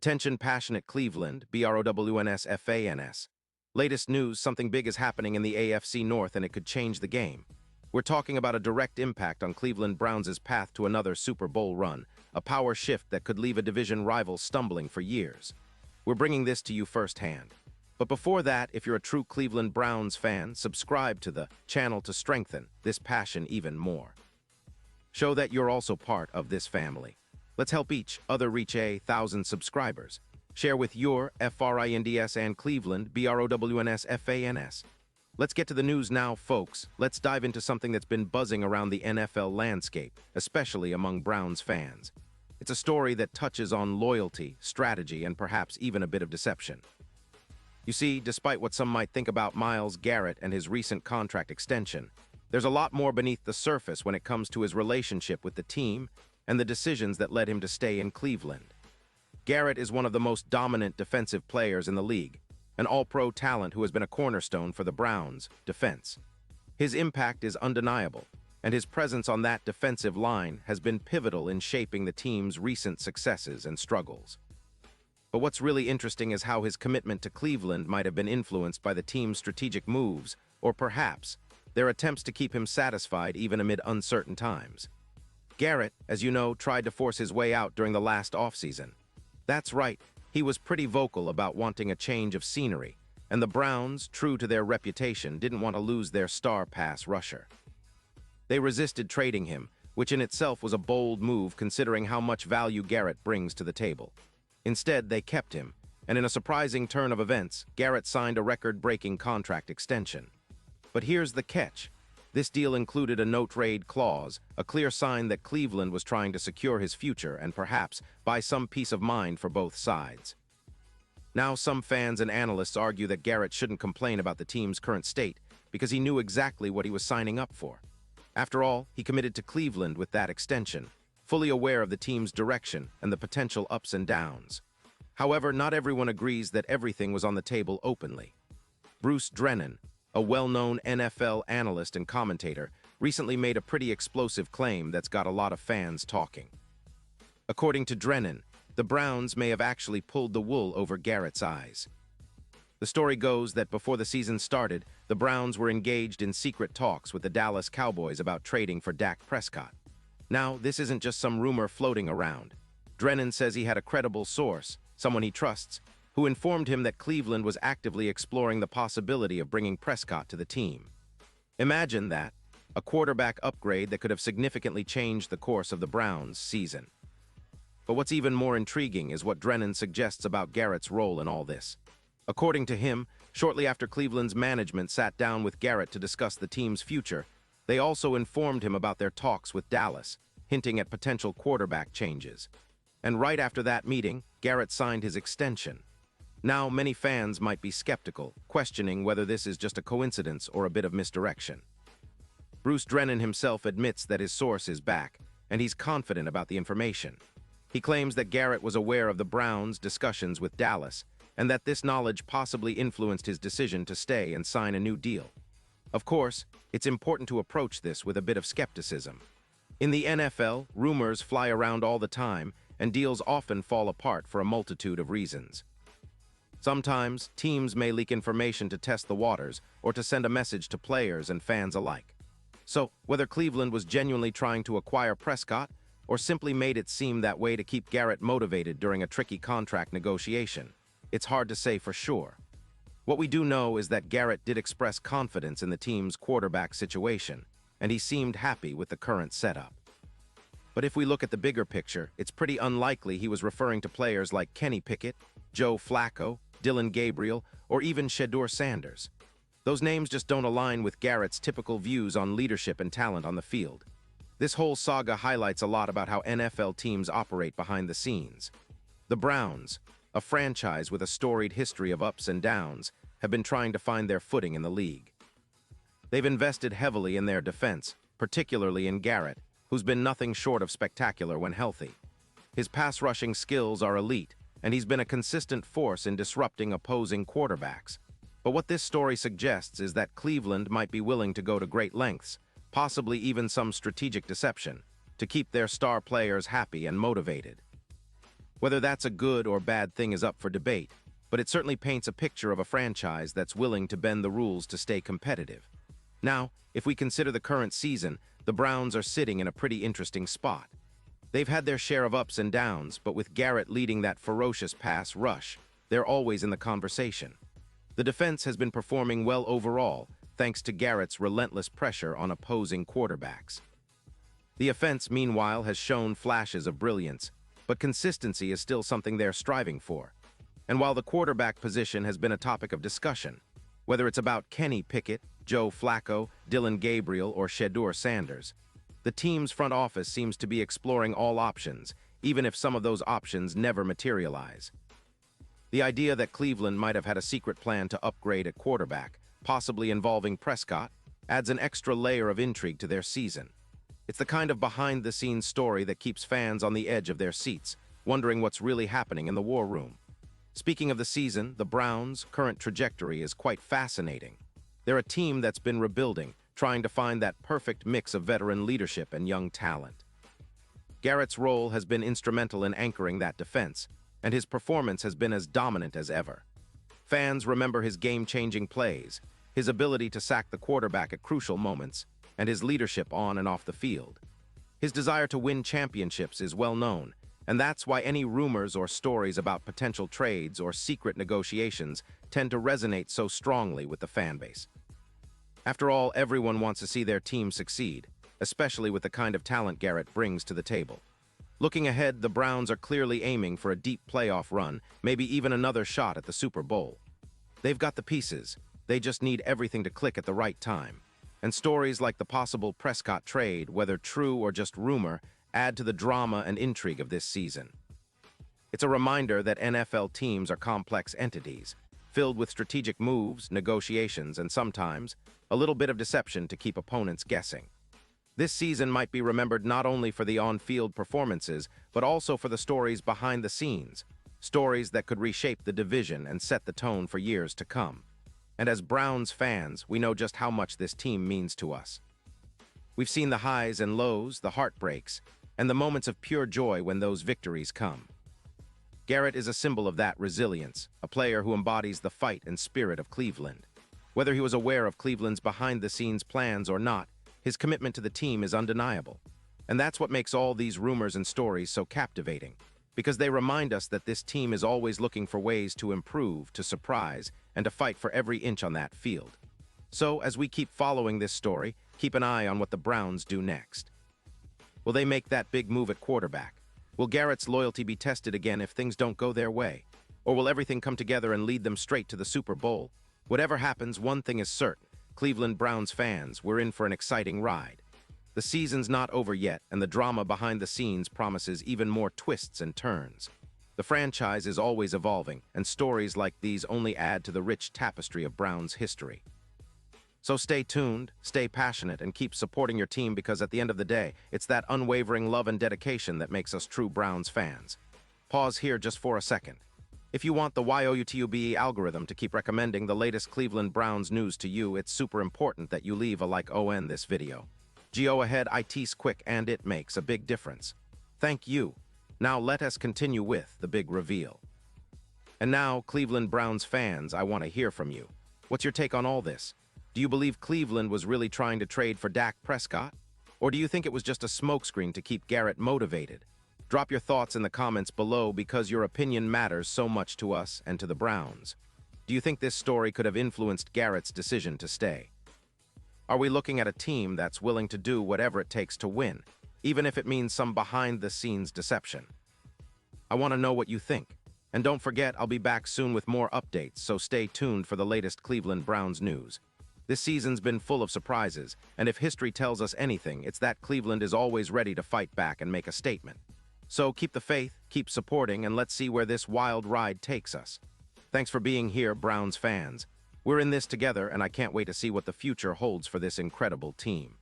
Attention passionate Cleveland, BROWNS. Latest news, something big is happening in the AFC North and it could change the game. We're talking about a direct impact on Cleveland Browns' path to another Super Bowl run, a power shift that could leave a division rival stumbling for years. We're bringing this to you firsthand. But before that, if you're a true Cleveland Browns fan, subscribe to the channel to strengthen this passion even more. Show that you're also part of this family. Let's help each other reach 1,000 subscribers. Share with your FRINDS and Cleveland, BROWNS. Let's get to the news now, folks. Let's dive into something that's been buzzing around the NFL landscape, especially among Browns fans. It's a story that touches on loyalty, strategy, and perhaps even a bit of deception. You see, despite what some might think about Myles Garrett and his recent contract extension, there's a lot more beneath the surface when it comes to his relationship with the team and the decisions that led him to stay in Cleveland. Garrett is one of the most dominant defensive players in the league, an all-pro talent who has been a cornerstone for the Browns' defense. His impact is undeniable, and his presence on that defensive line has been pivotal in shaping the team's recent successes and struggles. But what's really interesting is how his commitment to Cleveland might have been influenced by the team's strategic moves, or perhaps their attempts to keep him satisfied even amid uncertain times. Garrett, as you know, tried to force his way out during the last offseason. That's right, he was pretty vocal about wanting a change of scenery, and the Browns, true to their reputation, didn't want to lose their star pass rusher. They resisted trading him, which in itself was a bold move considering how much value Garrett brings to the table. Instead, they kept him, and in a surprising turn of events, Garrett signed a record-breaking contract extension. But here's the catch. This deal included a no-trade clause, a clear sign that Cleveland was trying to secure his future and perhaps buy some peace of mind for both sides. Now, some fans and analysts argue that Garrett shouldn't complain about the team's current state because he knew exactly what he was signing up for. After all, he committed to Cleveland with that extension, fully aware of the team's direction and the potential ups and downs. However, not everyone agrees that everything was on the table openly. Bruce Drennan, a well-known NFL analyst and commentator, recently made a pretty explosive claim that's got a lot of fans talking. According to Drennan, the Browns may have actually pulled the wool over Garrett's eyes. The story goes that before the season started, the Browns were engaged in secret talks with the Dallas Cowboys about trading for Dak Prescott. Now, this isn't just some rumor floating around. Drennan says he had a credible source, someone he trusts, who informed him that Cleveland was actively exploring the possibility of bringing Prescott to the team. Imagine that, a quarterback upgrade that could have significantly changed the course of the Browns' season. But what's even more intriguing is what Drennan suggests about Garrett's role in all this. According to him, shortly after Cleveland's management sat down with Garrett to discuss the team's future, they also informed him about their talks with Dallas, hinting at potential quarterback changes. And right after that meeting, Garrett signed his extension. Now, many fans might be skeptical, questioning whether this is just a coincidence or a bit of misdirection. Bruce Drennan himself admits that his source is back, and he's confident about the information. He claims that Garrett was aware of the Browns' discussions with Dallas, and that this knowledge possibly influenced his decision to stay and sign a new deal. Of course, it's important to approach this with a bit of skepticism. In the NFL, rumors fly around all the time, and deals often fall apart for a multitude of reasons. Sometimes, teams may leak information to test the waters or to send a message to players and fans alike. So, whether Cleveland was genuinely trying to acquire Prescott or simply made it seem that way to keep Garrett motivated during a tricky contract negotiation, it's hard to say for sure. What we do know is that Garrett did express confidence in the team's quarterback situation, and he seemed happy with the current setup. But if we look at the bigger picture, it's pretty unlikely he was referring to players like Kenny Pickett, Joe Flacco, Dylan Gabriel, or even Shedeur Sanders. Those names just don't align with Garrett's typical views on leadership and talent on the field. This whole saga highlights a lot about how NFL teams operate behind the scenes. The Browns, a franchise with a storied history of ups and downs, have been trying to find their footing in the league. They've invested heavily in their defense, particularly in Garrett, who's been nothing short of spectacular when healthy. His pass-rushing skills are elite, and he's been a consistent force in disrupting opposing quarterbacks. But what this story suggests is that Cleveland might be willing to go to great lengths, possibly even some strategic deception, to keep their star players happy and motivated. Whether that's a good or bad thing is up for debate, but it certainly paints a picture of a franchise that's willing to bend the rules to stay competitive. Now, if we consider the current season, the Browns are sitting in a pretty interesting spot. They've had their share of ups and downs, but with Garrett leading that ferocious pass rush, they're always in the conversation. The defense has been performing well overall, thanks to Garrett's relentless pressure on opposing quarterbacks. The offense, meanwhile, has shown flashes of brilliance, but consistency is still something they're striving for. And while the quarterback position has been a topic of discussion, whether it's about Kenny Pickett, Joe Flacco, Dylan Gabriel, or Shedeur Sanders, the team's front office seems to be exploring all options, even if some of those options never materialize. The idea that Cleveland might have had a secret plan to upgrade at quarterback, possibly involving Prescott, adds an extra layer of intrigue to their season. It's the kind of behind-the-scenes story that keeps fans on the edge of their seats, wondering what's really happening in the war room. Speaking of the season, the Browns' current trajectory is quite fascinating. They're a team that's been rebuilding, trying to find that perfect mix of veteran leadership and young talent. Garrett's role has been instrumental in anchoring that defense, and his performance has been as dominant as ever. Fans remember his game-changing plays, his ability to sack the quarterback at crucial moments, and his leadership on and off the field. His desire to win championships is well known, and that's why any rumors or stories about potential trades or secret negotiations tend to resonate so strongly with the fan base. After all, everyone wants to see their team succeed, especially with the kind of talent Garrett brings to the table. Looking ahead, the Browns are clearly aiming for a deep playoff run, maybe even another shot at the Super Bowl. They've got the pieces, they just need everything to click at the right time. And stories like the possible Prescott trade, whether true or just rumor, add to the drama and intrigue of this season. It's a reminder that NFL teams are complex entities, filled with strategic moves, negotiations, and sometimes a little bit of deception to keep opponents guessing. This season might be remembered not only for the on-field performances, but also for the stories behind the scenes, stories that could reshape the division and set the tone for years to come. And as Browns fans, we know just how much this team means to us. We've seen the highs and lows, the heartbreaks, and the moments of pure joy when those victories come. Garrett is a symbol of that resilience, a player who embodies the fight and spirit of Cleveland. Whether he was aware of Cleveland's behind-the-scenes plans or not, his commitment to the team is undeniable. And that's what makes all these rumors and stories so captivating, because they remind us that this team is always looking for ways to improve, to surprise, and to fight for every inch on that field. So, as we keep following this story, keep an eye on what the Browns do next. Will they make that big move at quarterback? Will Garrett's loyalty be tested again if things don't go their way? Or will everything come together and lead them straight to the Super Bowl? Whatever happens, one thing is certain. Cleveland Browns fans, we're in for an exciting ride. The season's not over yet, and the drama behind the scenes promises even more twists and turns. The franchise is always evolving, and stories like these only add to the rich tapestry of Browns history. So stay tuned, stay passionate, and keep supporting your team because at the end of the day, it's that unwavering love and dedication that makes us true Browns fans. Pause here just for a second. If you want the YOUTUBE algorithm to keep recommending the latest Cleveland Browns news to you, it's super important that you leave a like on this video. Go ahead, it's quick and it makes a big difference. Thank you. Now let us continue with the big reveal. And now, Cleveland Browns fans, I want to hear from you. What's your take on all this? Do you believe Cleveland was really trying to trade for Dak Prescott? Or do you think it was just a smokescreen to keep Garrett motivated? Drop your thoughts in the comments below because your opinion matters so much to us and to the Browns. Do you think this story could have influenced Garrett's decision to stay? Are we looking at a team that's willing to do whatever it takes to win, even if it means some behind-the-scenes deception? I want to know what you think. And don't forget, I'll be back soon with more updates, so stay tuned for the latest Cleveland Browns news. This season's been full of surprises, and if history tells us anything, it's that Cleveland is always ready to fight back and make a statement. So keep the faith, keep supporting, and let's see where this wild ride takes us. Thanks for being here, Browns fans. We're in this together, and I can't wait to see what the future holds for this incredible team.